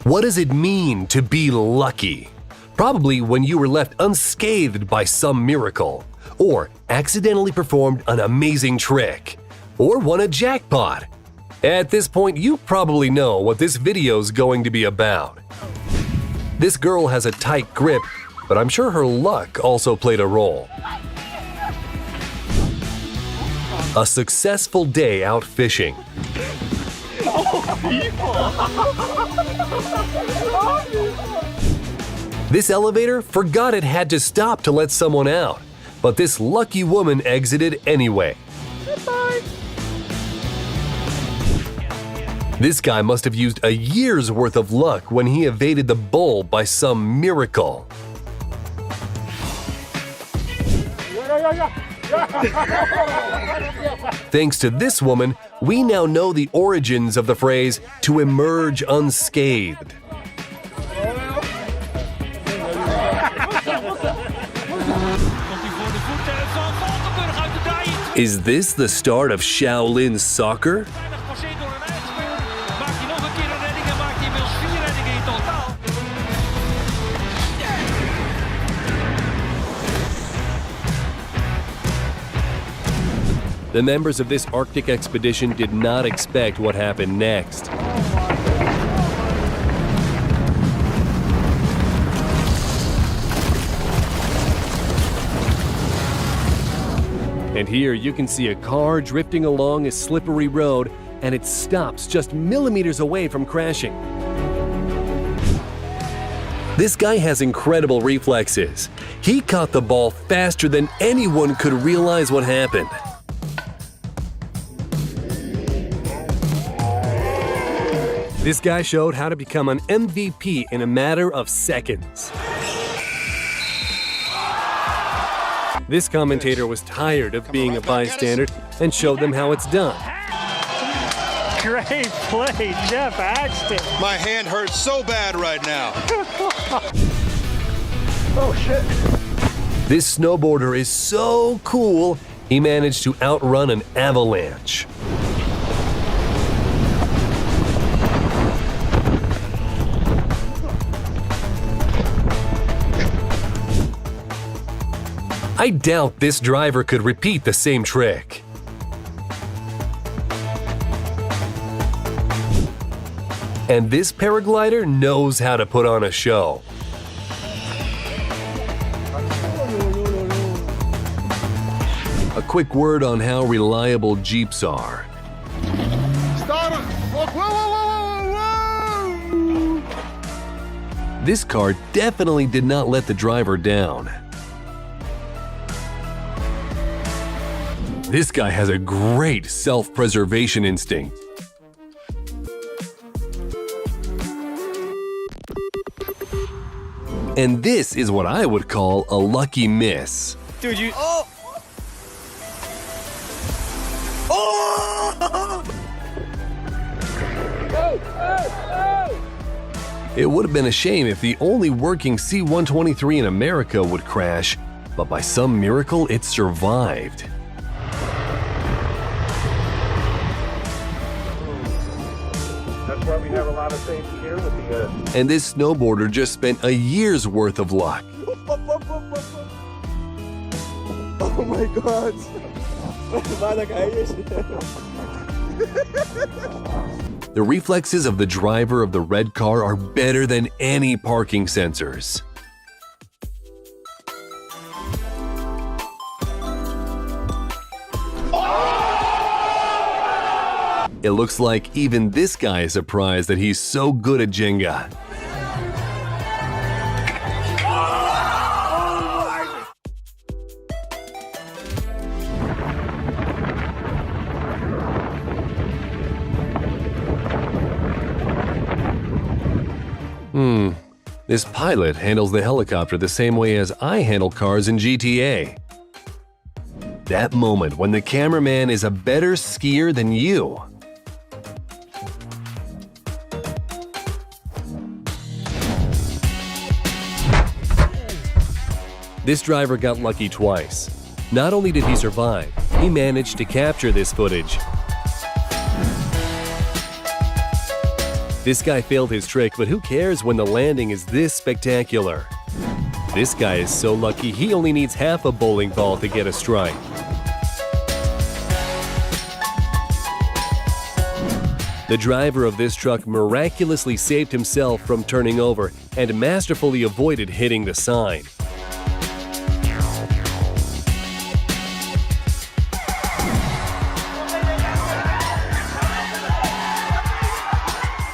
What does it mean to be lucky? Probably when you were left unscathed by some miracle, or accidentally performed an amazing trick, or won a jackpot. At this point, you probably know what this video's going to be about. This girl has a tight grip, but I'm sure her luck also played a role. A successful day out fishing. This elevator forgot it had to stop to let someone out, but this lucky woman exited anyway. Goodbye. This guy must have used a year's worth of luck when he evaded the bull by some miracle. Thanks to this woman, we now know the origins of the phrase "to emerge unscathed." Is this the start of Shaolin soccer? The members of this Arctic expedition did not expect what happened next. And here you can see a car drifting along a slippery road, and it stops just millimeters away from crashing. This guy has incredible reflexes. He caught the ball faster than anyone could realize what happened. This guy showed how to become an MVP in a matter of seconds. This commentator was tired of being a bystander and showed them how it's done. Great play, Jeff Axton. My hand hurts so bad right now. Oh, shit. This snowboarder is so cool, he managed to outrun an avalanche. I doubt this driver could repeat the same trick. And this paraglider knows how to put on a show. A quick word on how reliable Jeeps are. Stop it! Whoa, whoa, whoa, whoa, whoa! This car definitely did not let the driver down. This guy has a great self-preservation instinct. And this is what I would call a lucky miss. Dude, you... Oh! Oh! It would have been a shame if the only working C-123 in America would crash, but by some miracle it survived. That's why we have a lot of things here with the And this snowboarder just spent a year's worth of luck. Oh my God! The reflexes of the driver of the red car are better than any parking sensors. It looks like even this guy is surprised that he's so good at Jenga. This pilot handles the helicopter the same way as I handle cars in GTA. That moment when the cameraman is a better skier than you. This driver got lucky twice. Not only did he survive, he managed to capture this footage. This guy failed his trick, but who cares when the landing is this spectacular? This guy is so lucky he only needs half a bowling ball to get a strike. The driver of this truck miraculously saved himself from turning over and masterfully avoided hitting the sign.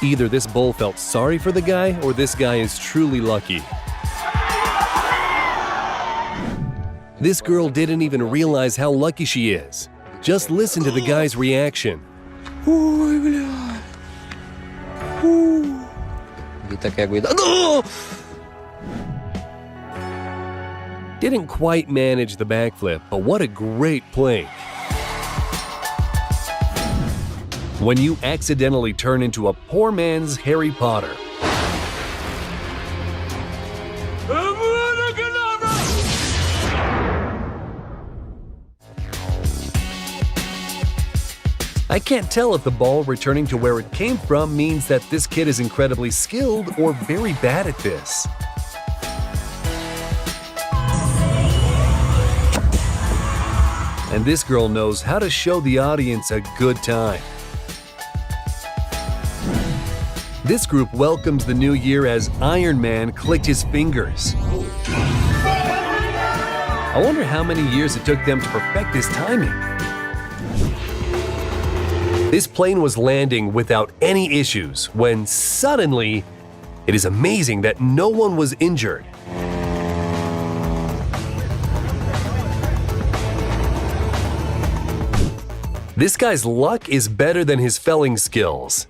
Either this bull felt sorry for the guy, or this guy is truly lucky. This girl didn't even realize how lucky she is. Just listen to the guy's reaction. Didn't quite manage the backflip, but what a great plank. When you accidentally turn into a poor man's Harry Potter. I can't tell if the ball returning to where it came from means that this kid is incredibly skilled or very bad at this. And this girl knows how to show the audience a good time. This group welcomes the new year as Iron Man clicked his fingers. I wonder how many years it took them to perfect this timing. This plane was landing without any issues when suddenly, it is amazing that no one was injured. This guy's luck is better than his felling skills.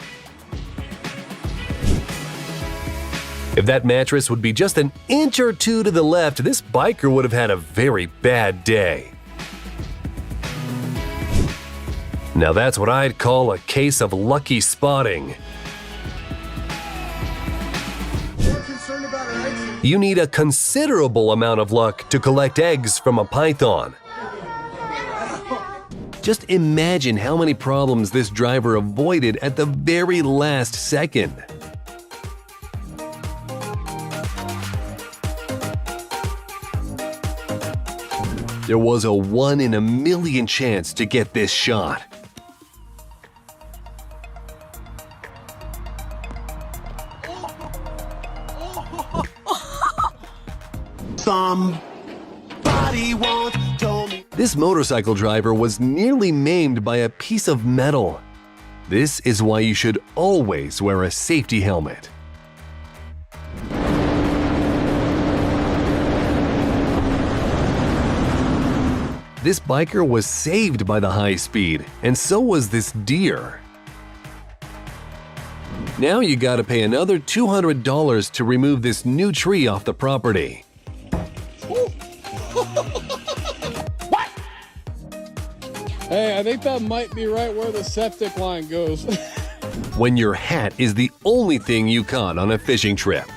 If that mattress would be just an inch or two to the left, this biker would have had a very bad day. Now that's what I'd call a case of lucky spotting. You need a considerable amount of luck to collect eggs from a python. Just imagine how many problems this driver avoided at the very last second. There was a 1 in a million chance to get this shot. Somebody once told me. This motorcycle driver was nearly maimed by a piece of metal. This is why you should always wear a safety helmet. This biker was saved by the high speed, and so was this deer. Now you gotta pay another $200 to remove this new tree off the property. What? Hey, I think that might be right where the septic line goes. When your hat is the only thing you caught on a fishing trip.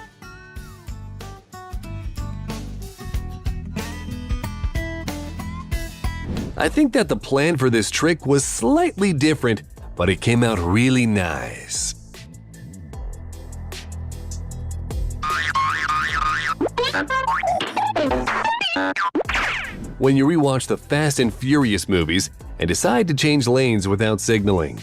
I think that the plan for this trick was slightly different, but it came out really nice. When you rewatch the Fast and Furious movies and decide to change lanes without signaling.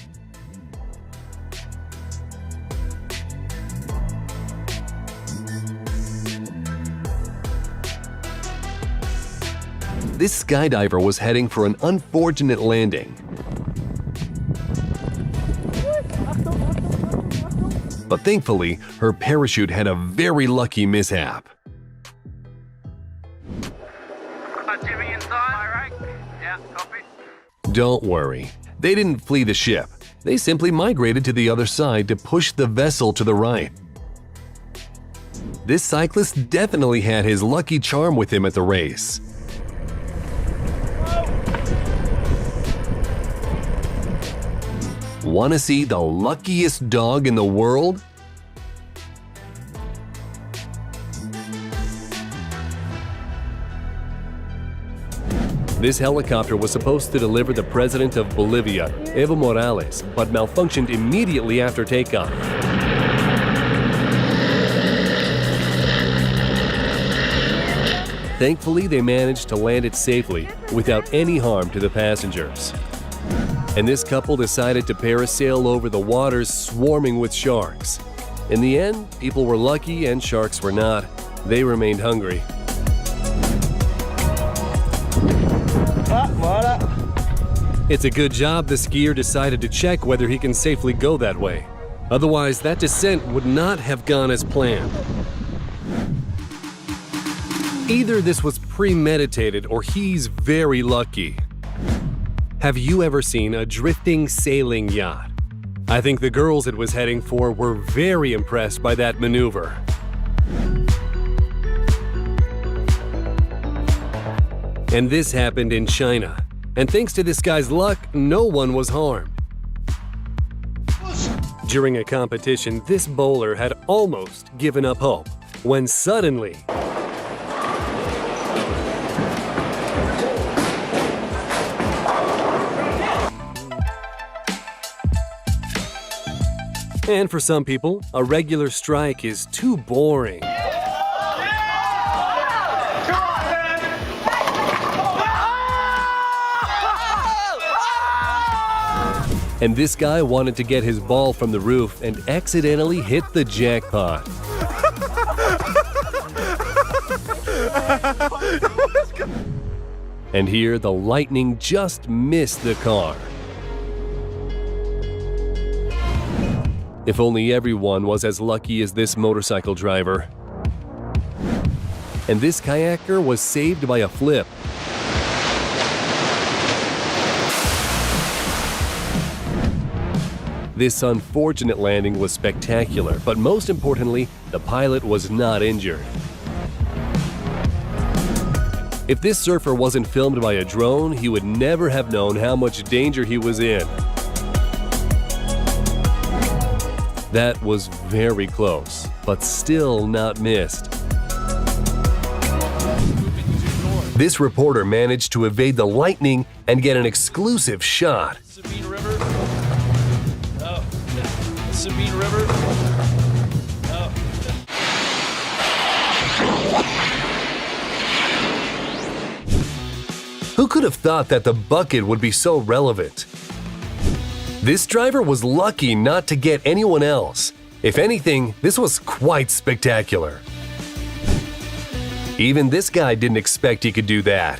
This skydiver was heading for an unfortunate landing. But thankfully, her parachute had a very lucky mishap. Jimmy inside. All right. Yeah, copy. Don't worry, they didn't flee the ship. They simply migrated to the other side to push the vessel to the right. This cyclist definitely had his lucky charm with him at the race. Want to see the luckiest dog in the world? This helicopter was supposed to deliver the president of Bolivia, Evo Morales, but malfunctioned immediately after takeoff. Thankfully, they managed to land it safely without any harm to the passengers. And this couple decided to parasail over the waters swarming with sharks. In the end, people were lucky and sharks were not. They remained hungry. It's a good job the skier decided to check whether he can safely go that way. Otherwise, that descent would not have gone as planned. Either this was premeditated or he's very lucky. Have you ever seen a drifting sailing yacht? I think the girls it was heading for were very impressed by that maneuver. And this happened in China. And thanks to this guy's luck, no one was harmed. During a competition, this bowler had almost given up hope when suddenly and for some people, a regular strike is too boring. And this guy wanted to get his ball from the roof and accidentally hit the jackpot. And here, the lightning just missed the car. If only everyone was as lucky as this motorcycle driver. And this kayaker was saved by a flip. This unfortunate landing was spectacular, but most importantly, the pilot was not injured. If this surfer wasn't filmed by a drone, he would never have known how much danger he was in. That was very close, but still not missed. This reporter managed to evade the lightning and get an exclusive shot. Sabine River. Oh, Sabine River. Oh. Who could have thought that the bucket would be so relevant? This driver was lucky not to get anyone else. If anything, this was quite spectacular. Even this guy didn't expect he could do that.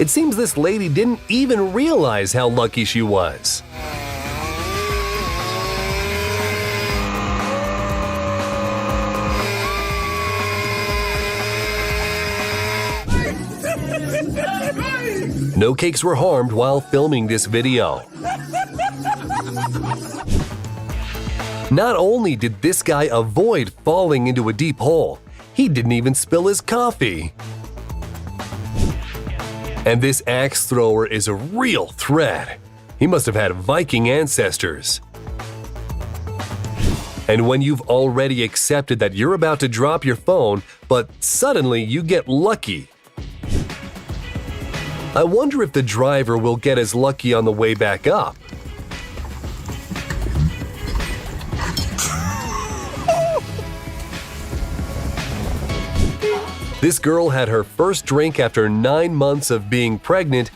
It seems this lady didn't even realize how lucky she was. No cakes were harmed while filming this video. Not only did this guy avoid falling into a deep hole, he didn't even spill his coffee. And this axe thrower is a real threat. He must have had Viking ancestors. And when you've already accepted that you're about to drop your phone, but suddenly you get lucky, I wonder if the driver will get as lucky on the way back up. This girl had her first drink after 9 months of being pregnant,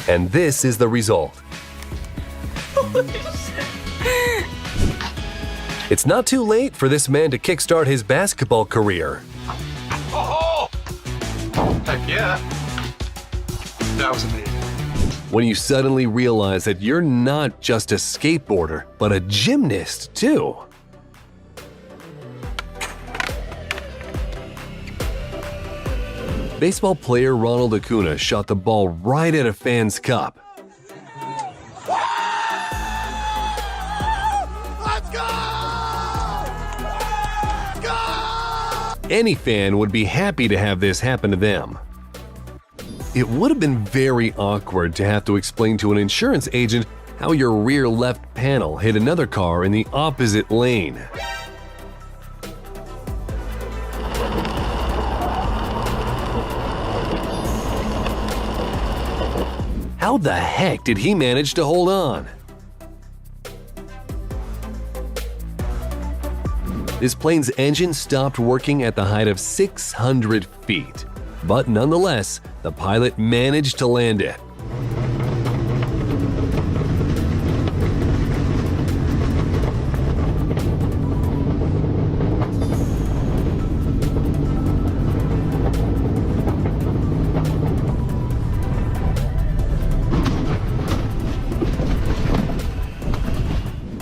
and this is the result. It's not too late for this man to kickstart his basketball career. Heck yeah. That was amazing. When you suddenly realize that you're not just a skateboarder, but a gymnast too. Baseball player Ronald Acuna shot the ball right at a fan's cup. Let's go! Let's go! Any fan would be happy to have this happen to them. It would have been very awkward to have to explain to an insurance agent how your rear left panel hit another car in the opposite lane. How the heck did he manage to hold on? This plane's engine stopped working at the height of 600 feet. But nonetheless, the pilot managed to land it.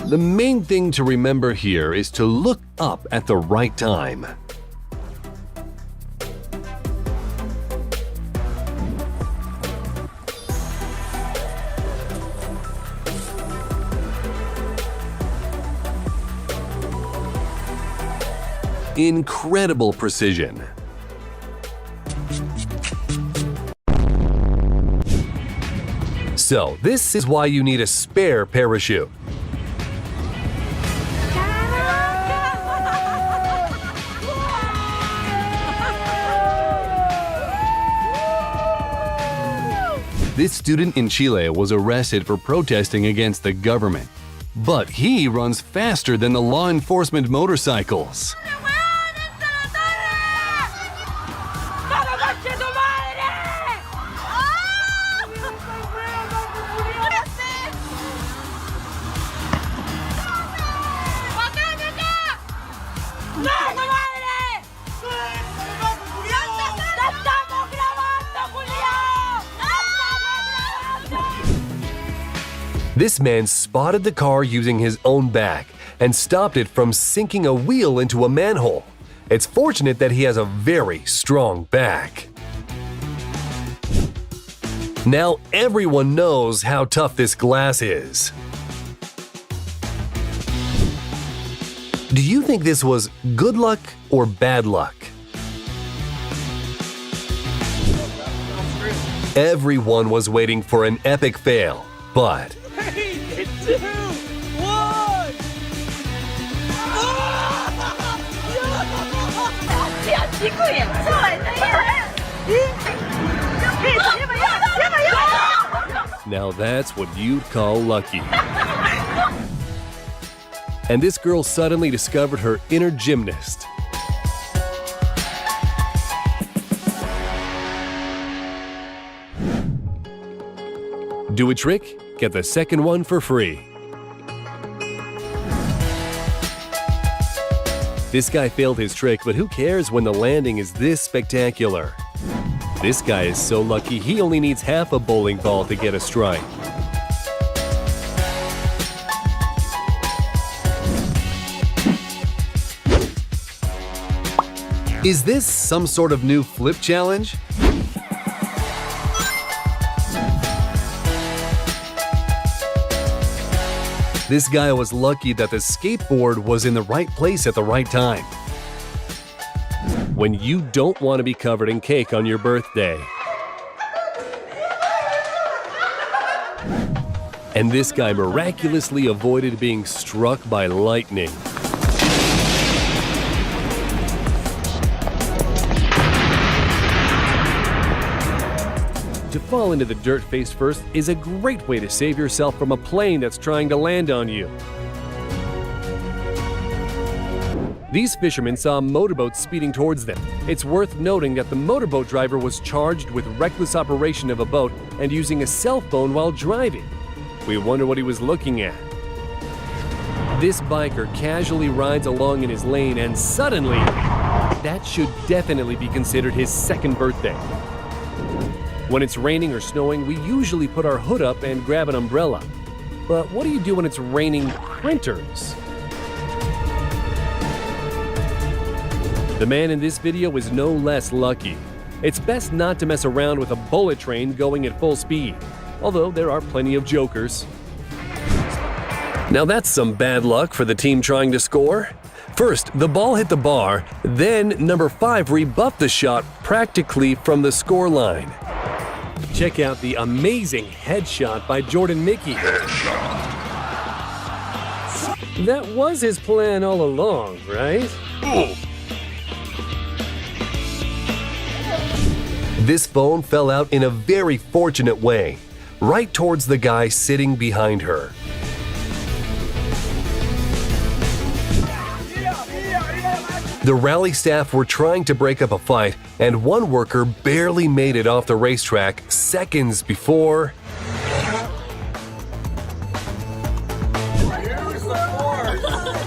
The main thing to remember here is to look up at the right time. Incredible precision. So, this is why you need a spare parachute. This student in Chile was arrested for protesting against the government. But he runs faster than the law enforcement motorcycles. This man spotted the car using his own back and stopped it from sinking a wheel into a manhole. It's fortunate that he has a very strong back. Now everyone knows how tough this glass is. Do you think this was good luck or bad luck? Everyone was waiting for an epic fail, but 3, 2, 1. now that's what you'd call lucky. And this girl suddenly discovered her inner gymnast. Do a trick? Get the second one for free. This guy failed his trick, but who cares when the landing is this spectacular? This guy is so lucky he only needs half a bowling ball to get a strike. Is this some sort of new flip challenge? This guy was lucky that the skateboard was in the right place at the right time. When you don't want to be covered in cake on your birthday. And this guy miraculously avoided being struck by lightning. To fall into the dirt face first is a great way to save yourself from a plane that's trying to land on you. These fishermen saw a motorboat speeding towards them. It's worth noting that the motorboat driver was charged with reckless operation of a boat and using a cell phone while driving. We wonder what he was looking at. This biker casually rides along in his lane and suddenly, that should definitely be considered his second birthday. When it's raining or snowing, we usually put our hood up and grab an umbrella. But what do you do when it's raining printers? The man in this video is no less lucky. It's best not to mess around with a bullet train going at full speed, although there are plenty of jokers. Now that's some bad luck for the team trying to score. First, the ball hit the bar, then number 5 rebuffed the shot practically from the score line. Check out the amazing headshot by Jordan Mickey. That was his plan all along, right? This phone fell out in a very fortunate way, right towards the guy sitting behind her. The rally staff were trying to break up a fight, and one worker barely made it off the racetrack seconds before…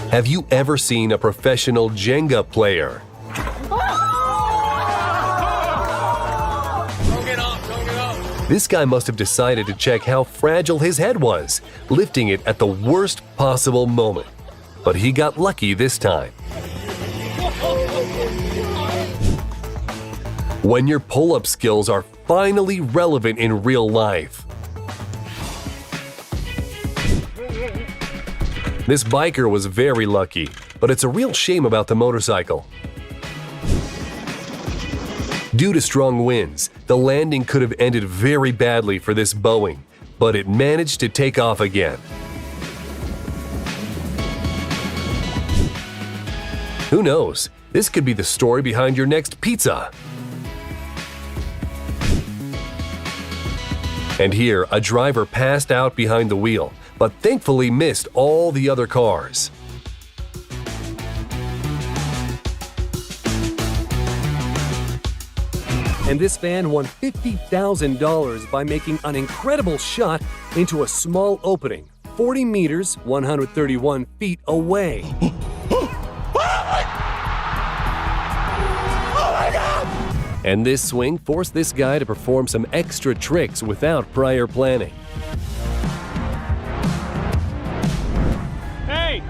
Have you ever seen a professional Jenga player? This guy must have decided to check how fragile his head was, lifting it at the worst possible moment. But he got lucky this time. When your pull-up skills are finally relevant in real life. This biker was very lucky, but it's a real shame about the motorcycle. Due to strong winds, the landing could have ended very badly for this Boeing, but it managed to take off again. Who knows? This could be the story behind your next pizza. And here, a driver passed out behind the wheel, but thankfully missed all the other cars. And this fan won $50,000 by making an incredible shot into a small opening, 40 meters, 131 feet away. And this swing forced this guy to perform some extra tricks without prior planning. Hey!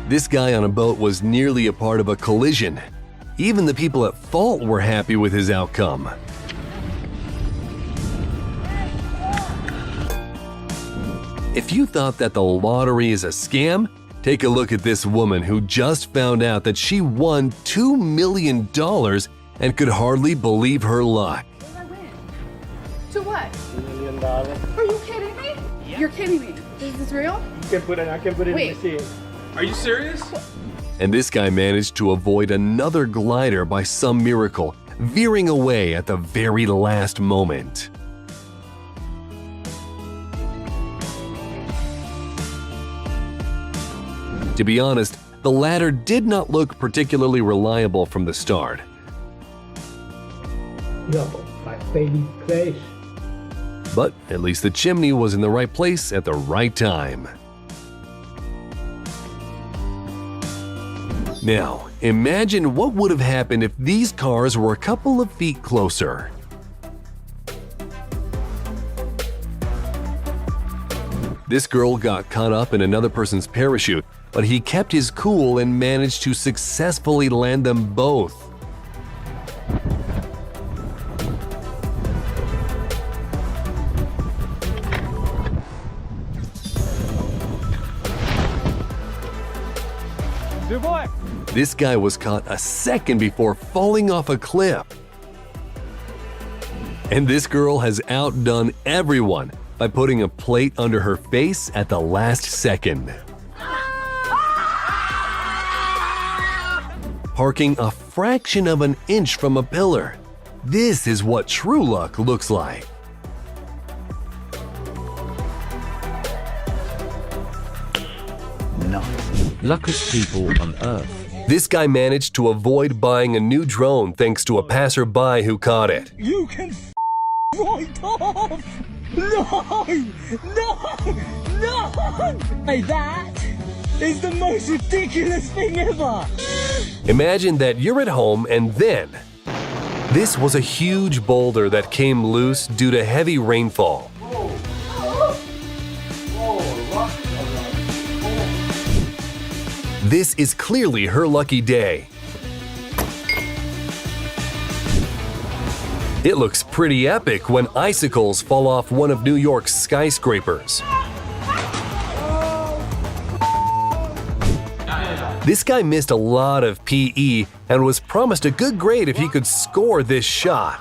This guy on a boat was nearly a part of a collision. Even the people at fault were happy with his outcome. If you thought that the lottery is a scam, take a look at this woman who just found out that she won $2 million and could hardly believe her luck. What did I win? To what? $2 million. Are you kidding me? Yeah. You're kidding me. Is this real? I can put it in the sea. Are you serious? And this guy managed to avoid another glider by some miracle, veering away at the very last moment. To be honest, the ladder did not look particularly reliable from the start. Yo, my favorite place. But at least the chimney was in the right place at the right time. Now, imagine what would have happened if these cars were a couple of feet closer. This girl got caught up in another person's parachute, but he kept his cool and managed to successfully land them both. Good boy! This guy was caught a second before falling off a cliff. And this girl has outdone everyone by putting a plate under her face at the last second. Parking a fraction of an inch from a pillar. This is what true luck looks like. Luckiest people on earth. This guy managed to avoid buying a new drone thanks to a passerby who caught it. You can right off! No! No! No! Hey, that is the most ridiculous thing ever! Imagine that you're at home and then… This was a huge boulder that came loose due to heavy rainfall. This is clearly her lucky day. It looks pretty epic when icicles fall off one of New York's skyscrapers. This guy missed a lot of PE and was promised a good grade if he could score this shot.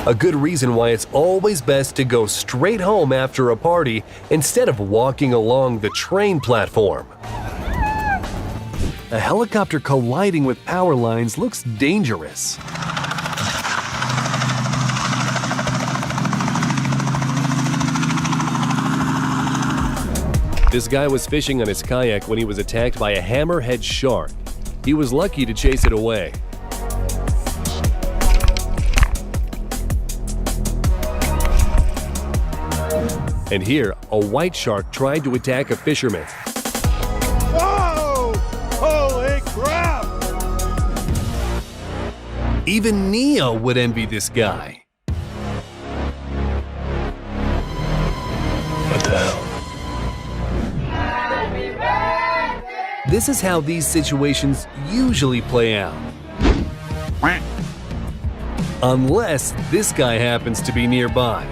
A good reason why it's always best to go straight home after a party instead of walking along the train platform. A helicopter colliding with power lines looks dangerous. This guy was fishing on his kayak when he was attacked by a hammerhead shark. He was lucky to chase it away. And here, a white shark tried to attack a fisherman. Whoa! Holy crap! Even Neo would envy this guy. What the hell? This is how these situations usually play out. Unless this guy happens to be nearby.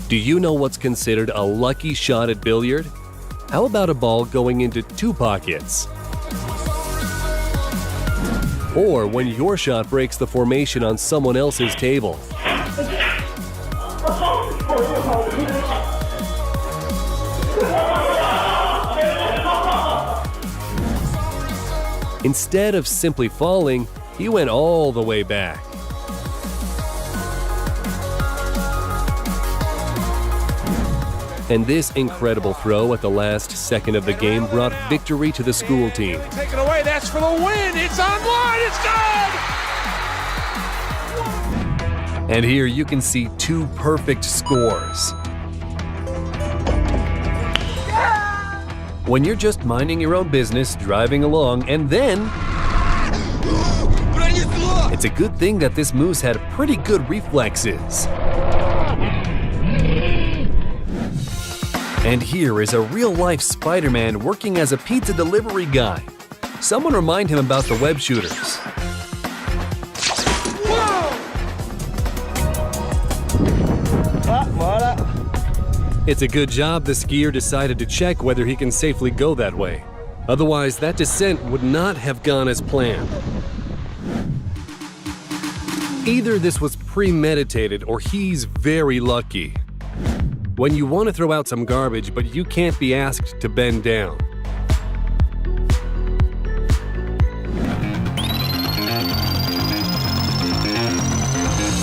Do you know what's considered a lucky shot at billiard? How about a ball going into 2 pockets? Or when your shot breaks the formation on someone else's table. Instead of simply falling, he went all the way back. And this incredible throw at the last second of the game brought victory to the school team. Take it away. That's for the win. It's online. It's good. And here you can see 2 perfect scores. When you're just minding your own business, driving along, and then... It's a good thing that this moose had pretty good reflexes. And here is a real-life Spider-Man working as a pizza delivery guy. Someone remind him about the web shooters. It's a good job the skier decided to check whether he can safely go that way. Otherwise, that descent would not have gone as planned. Either this was premeditated or he's very lucky. When you want to throw out some garbage, but you can't be asked to bend down.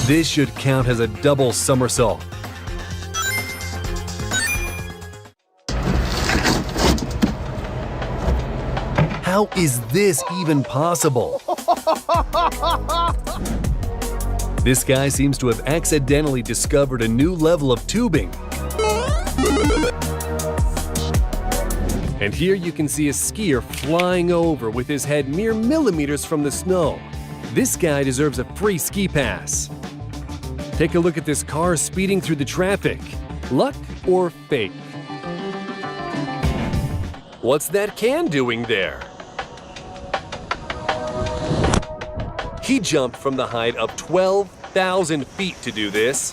This should count as a double somersault. How is this even possible? This guy seems to have accidentally discovered a new level of tubing. And here you can see a skier flying over with his head mere millimeters from the snow. This guy deserves a free ski pass. Take a look at this car speeding through the traffic. Luck or fate? What's that can doing there? He jumped from the height of 12,000 feet to do this.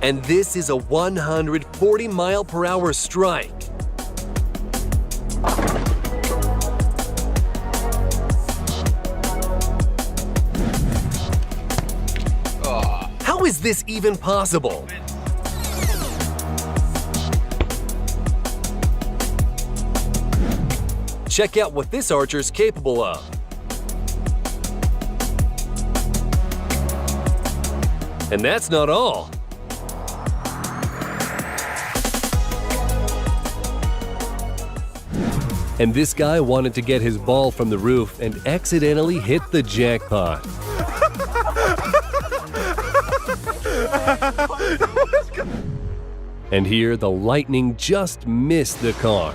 And this is a 140 mile per hour strike. How is this even possible? Check out what this archer's capable of. And that's not all. And this guy wanted to get his ball from the roof and accidentally hit the jackpot. And here the lightning just missed the car.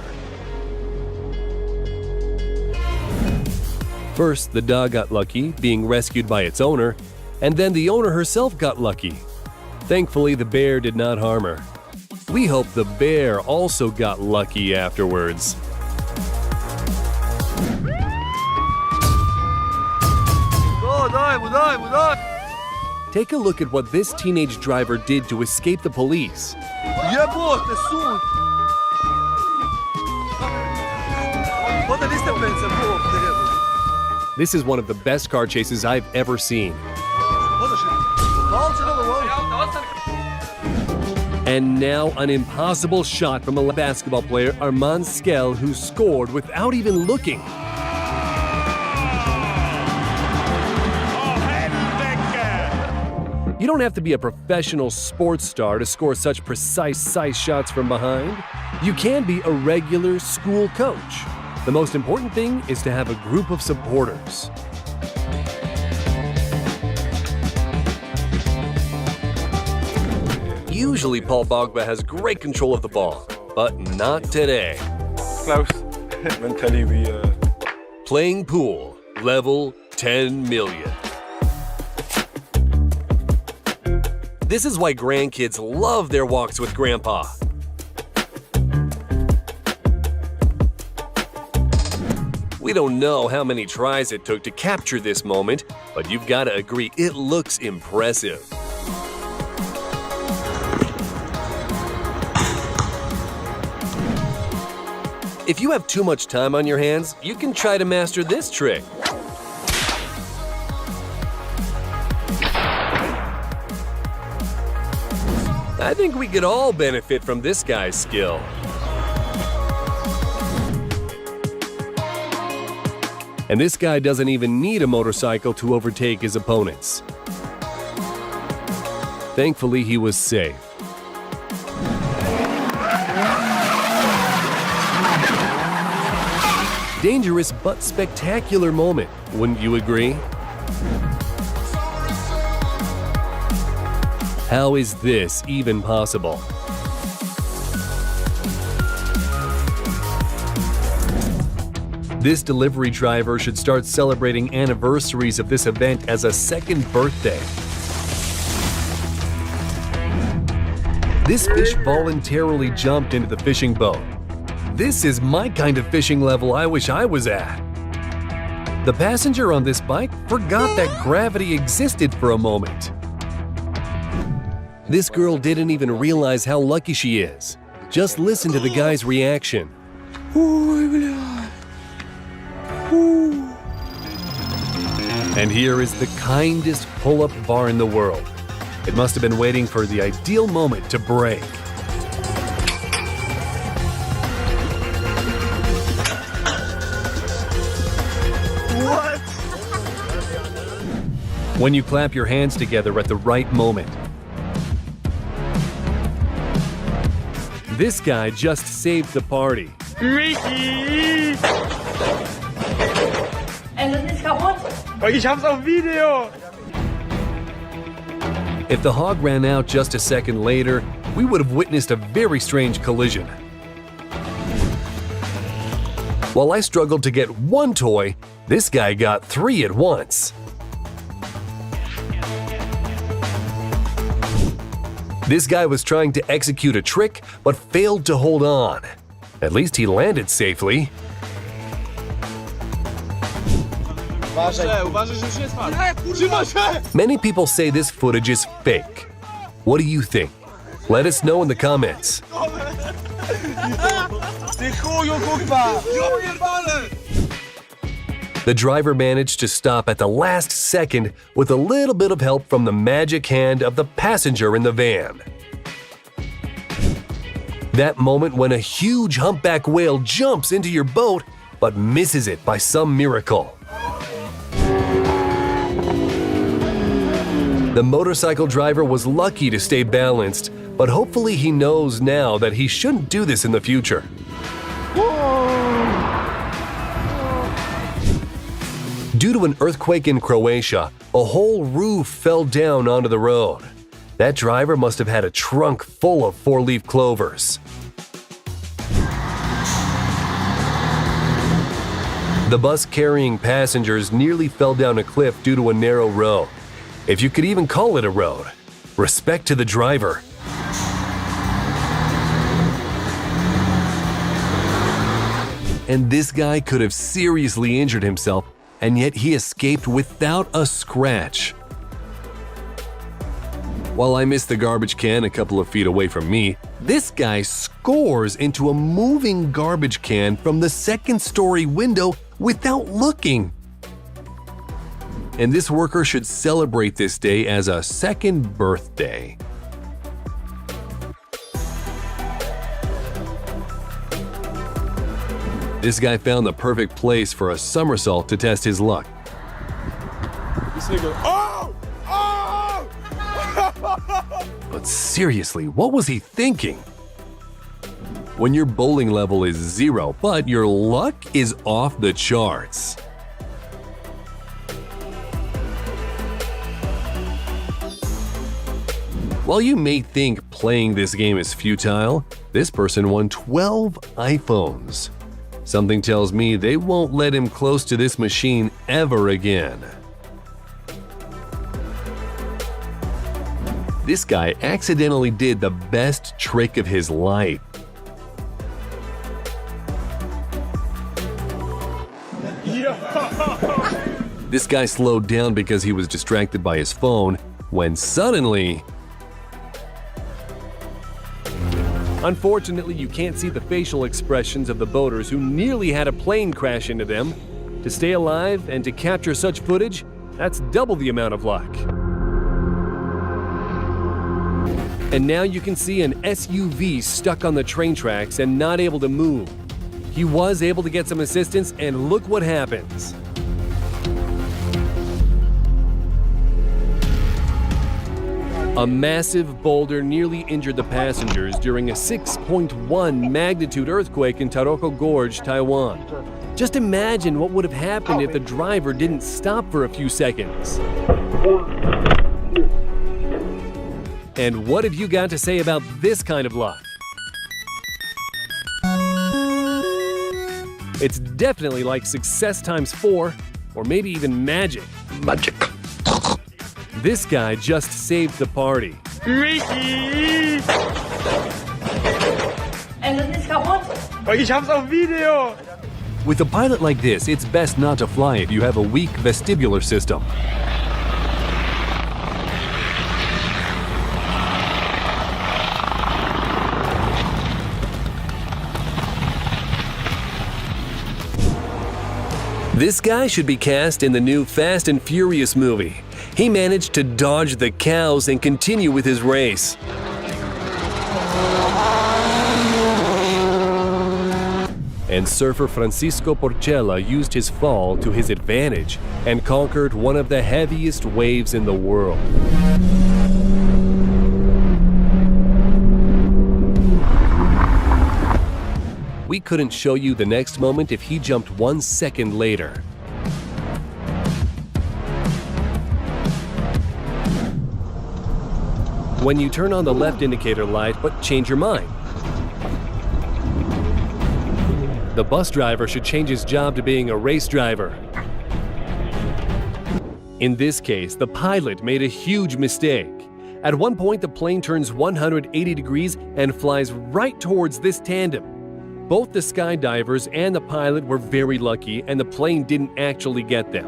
First, the dog got lucky, being rescued by its owner, and then the owner herself got lucky. Thankfully, the bear did not harm her. We hope the bear also got lucky afterwards. Take a look at what this teenage driver did to escape the police. This is one of the best car chases I've ever seen. And now an impossible shot from a basketball player, Armand Skell, who scored without even looking. don't have to be a professional sports star to score such precise sight shots from behind. You can be a regular school coach. The most important thing is to have a group of supporters. Usually Paul Pogba has great control of the ball, but not today. Close. Mentally, we. Playing pool, level 10 million. This is why grandkids love their walks with Grandpa. We don't know how many tries it took to capture this moment, but you've got to agree it looks impressive. If you have too much time on your hands, you can try to master this trick. I think we could all benefit from this guy's skill. And this guy doesn't even need a motorcycle to overtake his opponents. Thankfully, he was safe. Dangerous but spectacular moment, wouldn't you agree? How is this even possible? This delivery driver should start celebrating anniversaries of this event as a second birthday. This fish voluntarily jumped into the fishing boat. This is my kind of fishing level I wish I was at. The passenger on this bike forgot that gravity existed for a moment. This girl didn't even realize how lucky she is. Just listen to the guy's reaction. And here is the kindest pull-up bar in the world. It must have been waiting for the ideal moment to break. When you clap your hands together at the right moment. This guy just saved the party. Michi! Das ist kaputt. Ich hab's auf Video! If the hog ran out just a second later, we would have witnessed a very strange collision. While I struggled to get one toy, this guy got 3 at once. This guy was trying to execute a trick, but failed to hold on. At least he landed safely. Many people say this footage is fake. What do you think? Let us know in the comments. The driver managed to stop at the last second with a little bit of help from the magic hand of the passenger in the van. That moment when a huge humpback whale jumps into your boat but misses it by some miracle. The motorcycle driver was lucky to stay balanced, but hopefully he knows now that he shouldn't do this in the future. Due to an earthquake in Croatia, a whole roof fell down onto the road. That driver must have had a trunk full of 4-leaf clovers. The bus carrying passengers nearly fell down a cliff due to a narrow road. If you could even call it a road. Respect to the driver. And this guy could have seriously injured himself, and yet he escaped without a scratch. While I missed the garbage can a couple of feet away from me, this guy scores into a moving garbage can from the second-story window without looking. And this worker should celebrate this day as a second birthday. This guy found the perfect place for a somersault to test his luck. This nigga. Oh! Oh! But seriously, what was he thinking? When your bowling level is 0, but your luck is off the charts. While you may think playing this game is futile, this person won 12 iPhones. Something tells me they won't let him close to this machine ever again. This guy accidentally did the best trick of his life. This guy slowed down because he was distracted by his phone, when suddenly… Unfortunately, you can't see the facial expressions of the boaters who nearly had a plane crash into them. To stay alive and to capture such footage, that's double the amount of luck. And now you can see an SUV stuck on the train tracks and not able to move. He was able to get some assistance, and look what happens. A massive boulder nearly injured the passengers during a 6.1 magnitude earthquake in Taroko Gorge, Taiwan. Just imagine what would have happened if the driver didn't stop for a few seconds. And what have you got to say about this kind of luck? It's definitely like success times 4, or maybe even magic. Magic. This guy just saved the party. Michi! Ich hab's auf Video! With a pilot like this, it's best not to fly if you have a weak vestibular system. This guy should be cast in the new Fast and Furious movie. He managed to dodge the cows and continue with his race. And surfer Francisco Porchela used his fall to his advantage and conquered one of the heaviest waves in the world. We couldn't show you the next moment if he jumped 1 second later. When you turn on the left indicator light but change your mind. The bus driver should change his job to being a race driver. In this case, the pilot made a huge mistake. At one point, the plane turns 180 degrees and flies right towards this tandem. Both the skydivers and the pilot were very lucky, and the plane didn't actually get them.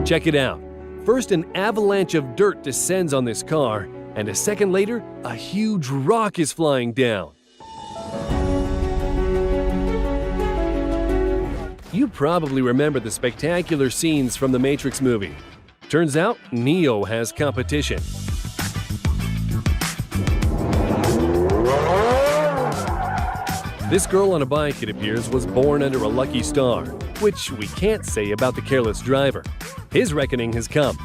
Check it out. First, an avalanche of dirt descends on this car, and a second later, a huge rock is flying down. You probably remember the spectacular scenes from the Matrix movie. Turns out, Neo has competition. This girl on a bike, it appears, was born under a lucky star, which we can't say about the careless driver. His reckoning has come.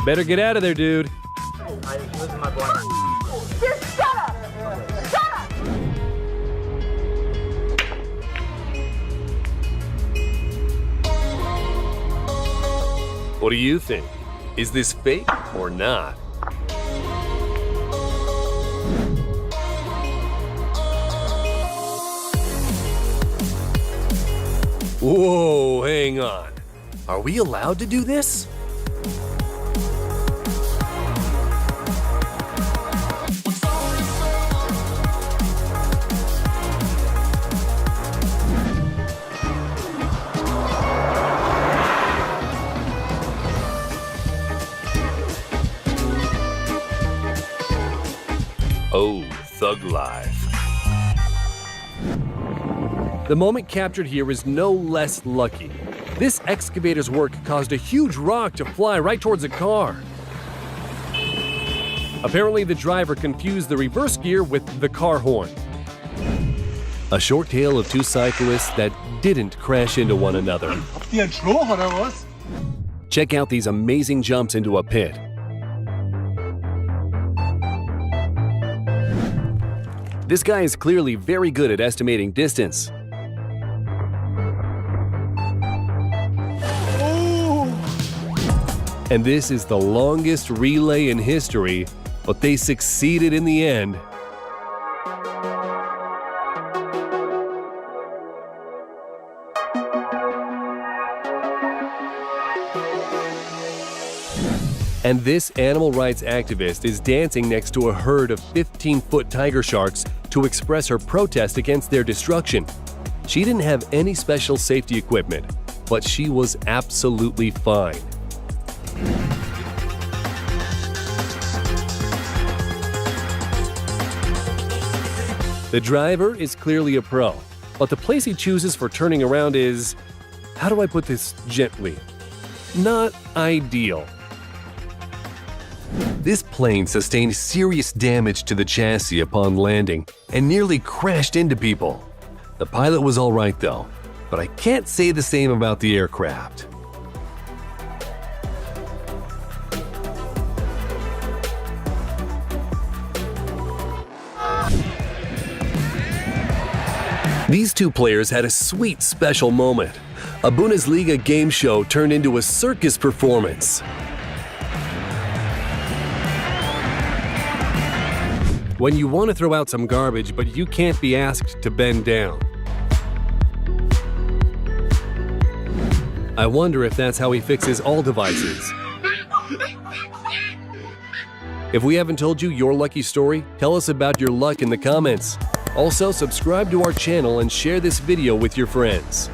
Better get out of there, dude. Just shut up! Shut up! What do you think? Is this fake or not? Whoa, hang on. Are we allowed to do this? Oh, thug life. The moment captured here is no less lucky. This excavator's work caused a huge rock to fly right towards a car. Apparently, the driver confused the reverse gear with the car horn. A short tale of two cyclists that didn't crash into one another. Check out these amazing jumps into a pit. This guy is clearly very good at estimating distance. And this is the longest relay in history, but they succeeded in the end. And this animal rights activist is dancing next to a herd of 15-foot tiger sharks to express her protest against their destruction. She didn't have any special safety equipment, but she was absolutely fine. The driver is clearly a pro, but the place he chooses for turning around is, how do I put this gently, not ideal. This plane sustained serious damage to the chassis upon landing and nearly crashed into people. The pilot was all right though, but I can't say the same about the aircraft. These two players had a sweet special moment. A Bundesliga game show turned into a circus performance. When you want to throw out some garbage, but you can't be asked to bend down. I wonder if that's how he fixes all devices. If we haven't told you your lucky story, tell us about your luck in the comments. Also, subscribe to our channel and share this video with your friends.